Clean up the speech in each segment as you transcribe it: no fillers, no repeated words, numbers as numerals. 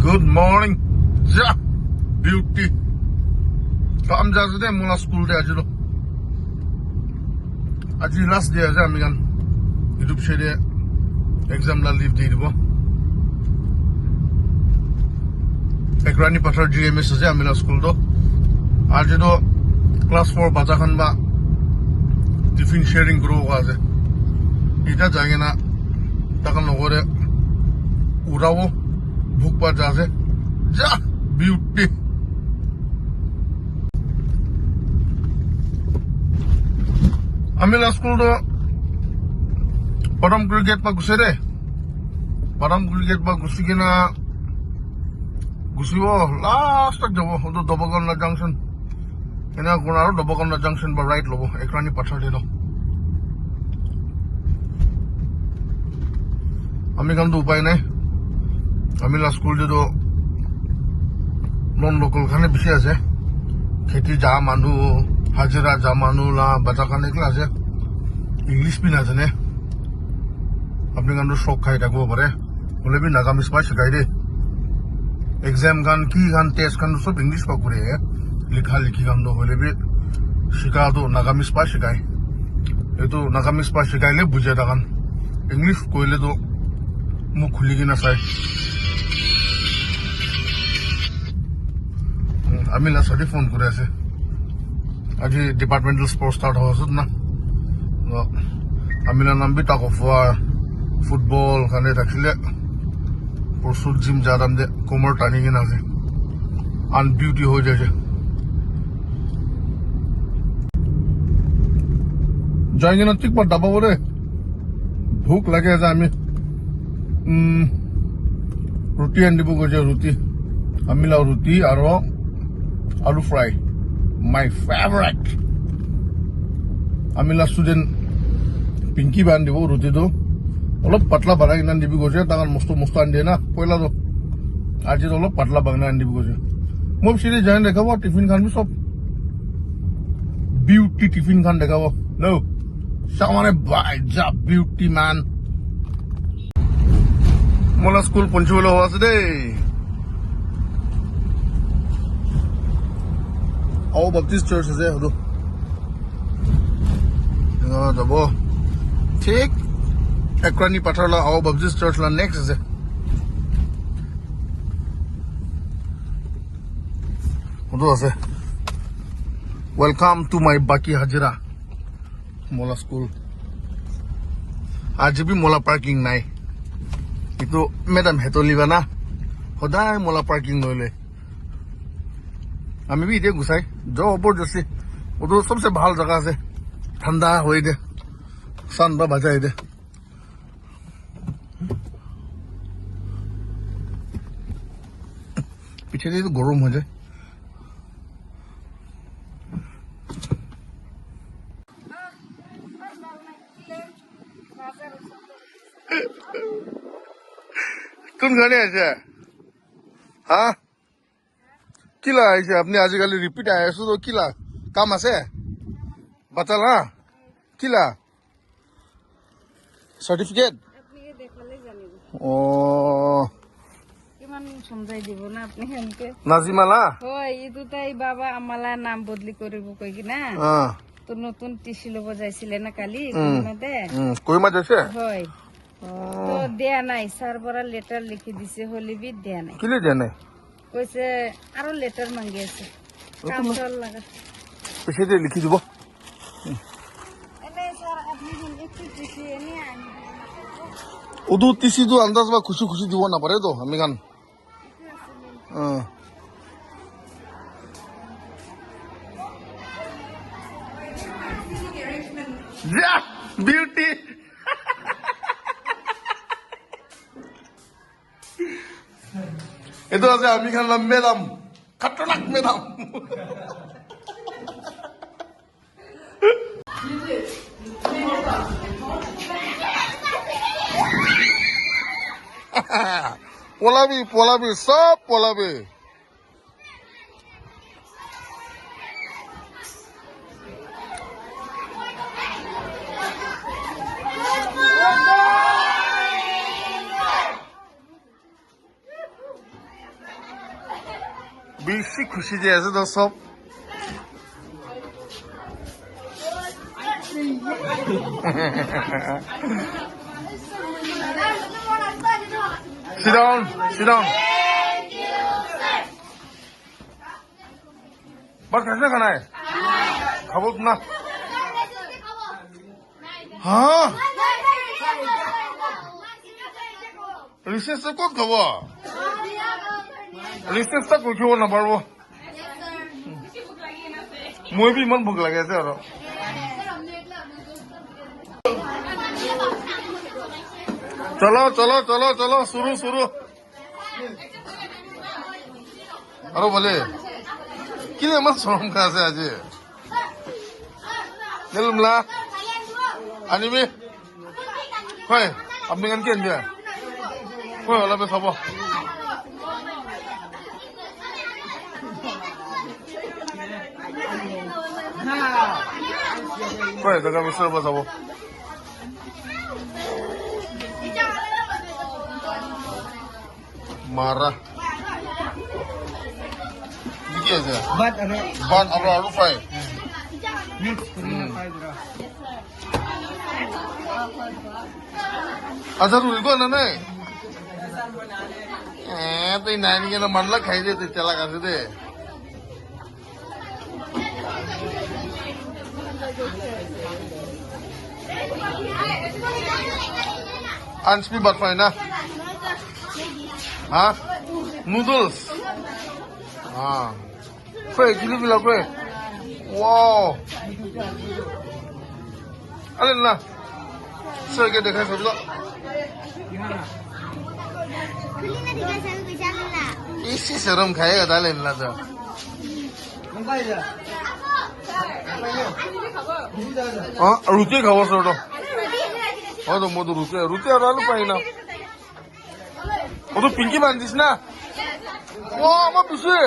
Good morning. Ja, beauty. Kaam jaase de mula school de ajiro. Aji last day aja amigan. YouTube shede exam la leave de dibo. Ekrani pathar GMS aja amila school do. Aji do class 4 bacha khan ba tiffin sharing grow aje. Ita jage na takan logore urawo bhukpa jaase. Ja, beauty. Amila school do Padam Cricket pa guse de. Padam Cricket pa gusi kina gusiwo last tak jabo do Dobagonna junction. Ena kunaro Dobagonna junction ba right lobo ekrani pathar de do. Ami kan do upai nai. Amila school de do non local khane bishi ase. Kheti ja manu Hajira jamanu la bacha khane kla ase. English bhi na jane. Apne kan do shok khai thakbo pare. Bole bhi Nagamis pa shikai de. Exam kan ki kan test kan sob English pa kure hai. Likha likhi kan do hole bhi shika do Nagamis pa shikai. Ye to Nagamis pa shikai le bujhe da kan. English koile do mu khuli ki na sai. Amila sadi phone kore ase. Aji departmental sports start house na. Amila nam bhi talk of football khane rakhile. Pursuit gym jadam de komar tani ki na ase. And beauty ho jaye. Jayenge na tik pa daba bore. Bhuk lage ase ami. Roti andibo goje roti. Amila roti aro aloo fry. My favorite. Amila student Pinky ban dibo roti do. Olop patla banai nan dibi goje takan mosto ande na poila do. Aji olop patla banai nan dibi goje. Mob shiri jain dekhabo tiffin khan bi sob beauty tiffin khan dekhabo. No. Samane bhai ja beauty man. Mola school poncholo ase de. All Baptist Church is there. Dabo. Take Ekrani Patarla, All Baptist Church la next is there. Welcome to my Baki Hajira Mola school. Aaj bhi Mola parking nai. Ito madam heto liba na. Hodai Mola parking noile. আমি भी इधर घुसाई जो ऊपर जैसे वो तो सबसे भाल जगह से ठंडा हो दे सन बा बजाई दे पीछे से तो गरम हो जाए तुम घरे ऐसे हाँ কিলা আইছে আপনি আজিকালি রিপিট আইছো তো কিলা কাম আছে বাতাল না কিলা সার্টিফিকেট আপনি দেখালে জানিব ও কিমান সমজাই দিব না আপনি হেনকে নাজিমালা হয় ইদু তাই বাবা আমালা নাম বদলি করিব কই কি না তো নতুন টিসি লব যাইছিলে না কালি কোনতে কইমা যাইছে হয় তো দেয়া নাই স্যার বড় লেটার লিখি দিছে হলিবি দেয়া নাই কিলে দেয়া নাই কইছে আরো লেটার মাঙ্গি আছে কাম চল লাগা পয়সা দিয়ে লিখি দিব এনে স্যার আপনি একটু টিসি এনে আনি ওদু টিসি দু আন্দাজ বা খুশি খুশি দিব না পারে তো আমি গান যা beauty itu aja ami kan medam khatarak medam polabi sob polabi বেশি খুশি যে আছে তো সব sit down sit down बस कैसे खाना है खाओ ना हाँ रिसेस से कौन खाओ रिसेस तक कुछ हो ना पारो मुझे भी मन भूख लगे ऐसे और चलो चलो चलो चलो शुरू शुरू अरे बोले किने मत सोम कहाँ से आज निलमला 아니면 헐 안민간 게 언제 헐 얼라베 서버 헐 내가 미스터 봐 서버 marah 이게 이제 반 아루 프라이 अच्छा रुल को ना नहीं तो नानी के ना मनला खाई दे तो चला कैसे दे अंश भी बात पाए ना हाँ नूडल्स हाँ फ्राई चिली भी फ्राई वाओ अरे ना सर के देखा सब इसी शर्म खाएगा डाले ना तो हाँ रुचि खाओ सर तो हाँ तो मोदू रुचि रुचि और आलू पाई ना वो तो पिंकी बांधिस ना वाह मैं पिछले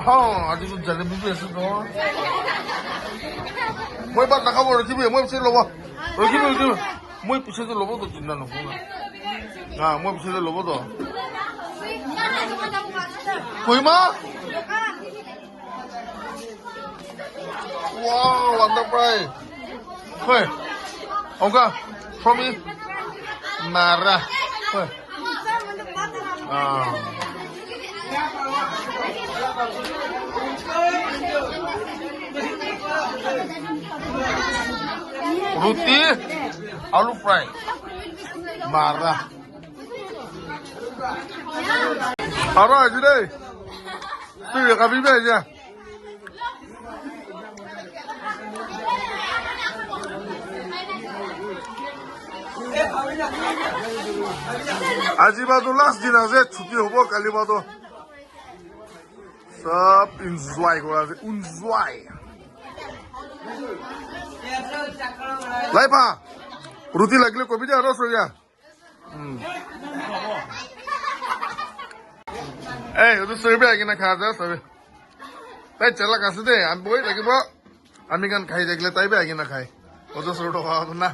हाँ आज तो जलेबी भी ऐसे तो मैं बात ना खाओ रखी भी मैं पीछे लोबो रखी भी मैं पीछे से लोबो तो चिंता न होना हाँ मैं पीछे से लोबो तो कोई माँ वाह वंडर फ्राई कोई ओका from me marah कोई Roti, आलू fry, marah. Apa aja deh? Tuh ya kami aja. আজি বাদো লাস্ট দিন আছে ছুটি হব কালি বাদো সব এনজয় করা আছে এনজয় লাইফা রুটি লাগলে কবি দে আরো সরিয়া এই ওদের সরবে কিনা খাওয়া যায় সবে তাই চেলা কাছে দে আমি বই লাগিব আমি গান খাই দেখলে তাই বে কিনা খাই ওদের সরটো খাওয়া না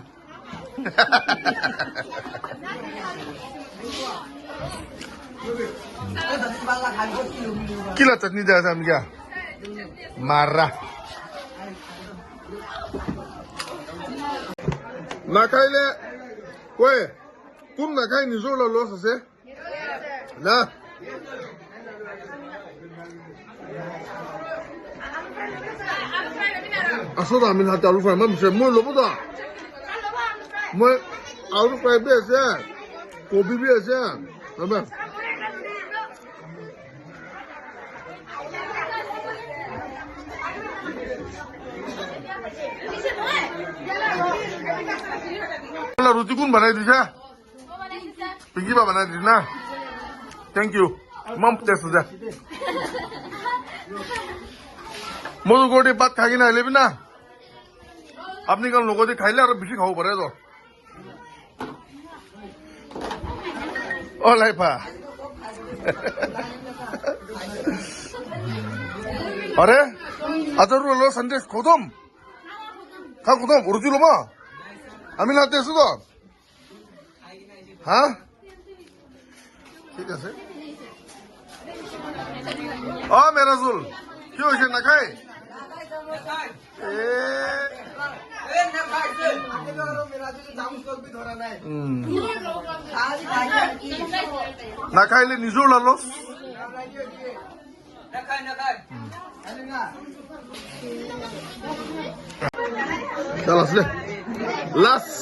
Kila chutney दिया था हम क्या मारा ना खाई ले कोई तुम ना खाई निजो लो लो से ना असो दा मिन हाथ आलू फ्राई मैं मुझे मुझे लोबो दा मैं आलू फ्राई भी ऐसे गोभी भी ऐसे है रुचि कौन बनाई दिशा पिंकी बा बनाई दी ना थैंक यू मम टेस्ट हो जा मोदो गोटे बात खाई ना ले भी ना अपनी कल लोगों से खाई ले और बिशी खाओ पड़े तो ओ लाइफा अरे अदर लो संदेश खोदम खा खोदम रुचि लो मा আমি লাতে আছো তো হ্যাঁ ঠিক আছে অ মেৰাজুল কি হৈছে নাখায় নাখাইলে নিজেও লালো চল আসলে লাস্ট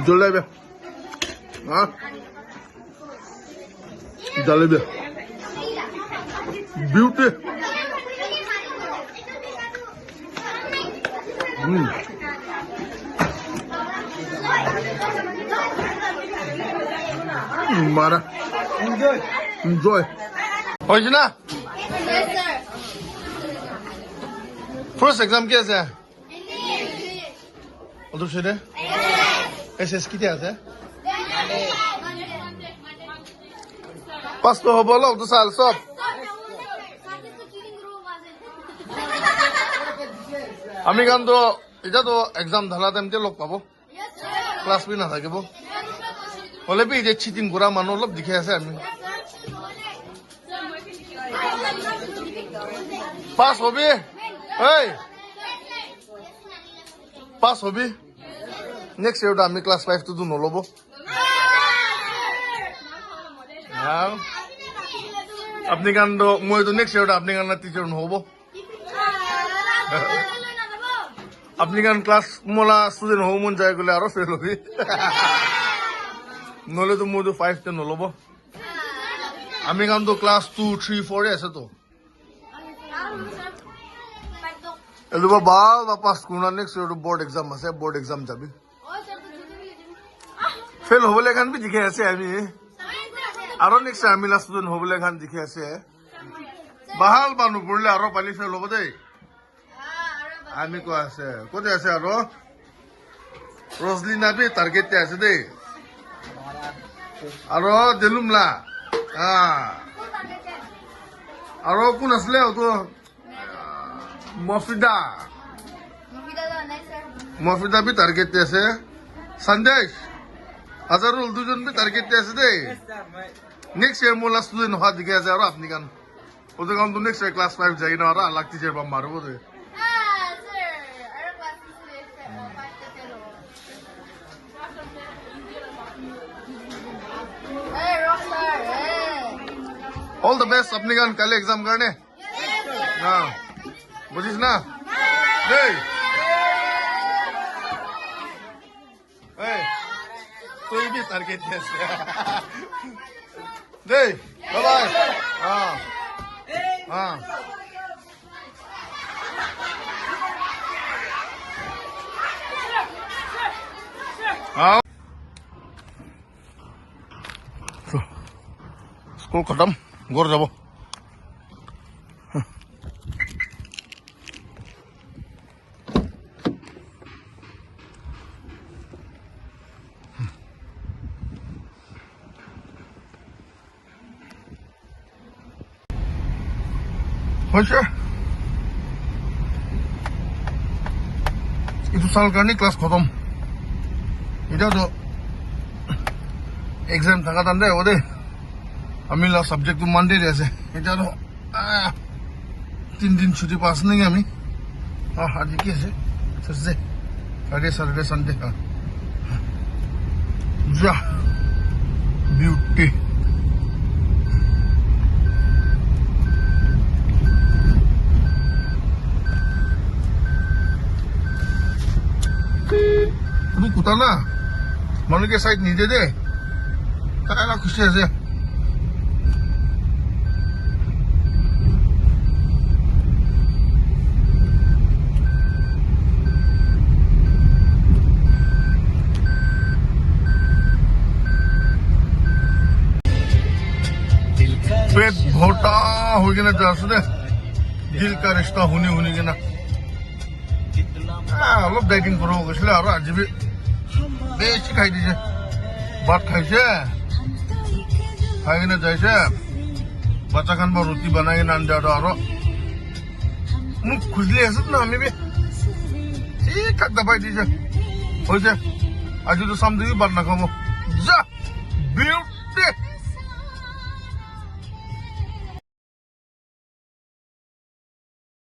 জলদি jalebi beauty mara enjoy hoje na Yes, sir. first exam কি আছে ওতো সেটা এসএস কি আছে পাস তো হবো লোক তো সাল সব আমি গান তো এটা তো এক্সাম ঢালা টাইমতে লগ পাবো ক্লাস বি না থাকিব হলে বি যে চিটিং কৰা মানুহ অলপ দেখি আছে আমি পাস হবি এই পাস হবি নেক্সট ইয়ার আমি ক্লাস 5 তো নলব আপনি গান তো মই তো নেক্সট ইয়ার আপনি গান টিচার নহব আপনি গান ক্লাস মোলা স্টুডেন্ট হব মন যায় গলে আরো ফেল হবি নহলে তো মই তো 5 তে নলব আমি গান তো ক্লাস 2 3 4 আছে তো এলবা বাল বা পাস কোনা নেক্সট ইয়ার বোর্ড এক্সাম আছে বোর্ড এক্সাম যাবি ফেল হবলে খান বি দেখে আছে আমি আরো নেক্সট আমি লাস্ট স্টুডেন্ট হবলে খান দেখে আছে বাহাল বানু পড়লে আরো পালি ফেল হব দেই আমি কো আছে কোতে আছে আরো রোজলিনা বি টার্গেটে আছে দেই আরো দেলুমলা আরো কোন আসলে তো মফিদা বি টার্গেটে আছে সন্দেশ হাজারুল দুজন বি টার্গেটে আছে দেই নেক্সট ইয়ার মোলা স্টুডেন্ট হওয়া দিকে আছে আর আপনি গান ওদের গান তো নেক্সট ইয়ার ক্লাস 5 যাই না আর লাগ টিচার বা মারবো দে ऑल द बेस्ट अपने गान कल एग्जाम करने हाँ बुझिस ना दे तो ये भी टारगेट है दे बाय बाय हाँ हाँ हाँ स्कूल खत्म घर যাব হয়েছে কিছু সাল কারণে ক্লাস খতম এটা তো এক্সাম থাকা টান দেয় ওদের আমি লা সাবজেক্ট তো মানডে আছে এটা তো 3 দিন ছুটি পাস নেই আমি আজ কি আছে থার্সডে ফ্রাইডে স্যাটারডে সানডে যা বিউটি তুমি কোথা না মানুষকে সাইড নিজে দে তারা খুশি আছে पेट भोटा हो गया ना जैसे दिल का रिश्ता होने के ना অলপ ডাইটিং করবো গেছিলে আর আজি বেশি খাই দিছে ভাত খাইছে খাই কিনে যাইছে বাচ্চা খান বা ৰুটি বনাই কিনে আনি দিওঁ আৰু মোক খুজিলে আছোত না আমি ঠিক ঠাক দাবাই দিছে হৈছে আজিতো চাম দেখি বাদ নাখাব যা বিউ